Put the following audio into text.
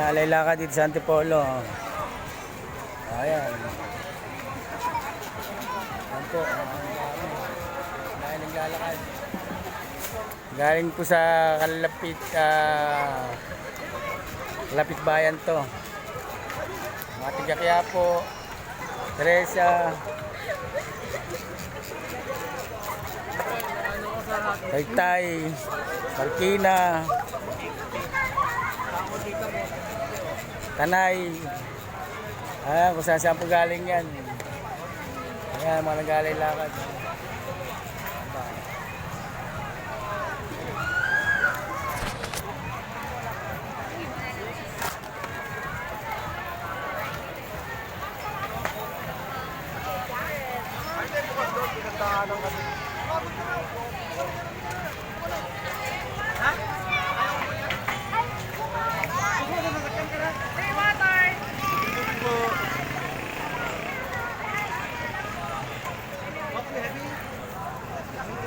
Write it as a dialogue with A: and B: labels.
A: Nag-aalay-lakad dito sa Antipolo. Ayan. Ayan po. Dahil naglalakad. Galing po sa kalapit Lapit Bayan to. Mga tiga Quiapo, Teresa, Taytay, Marikina, Tanay. Ayan, kung saan po galing yan. Ayan, mga nag-alay-lakad.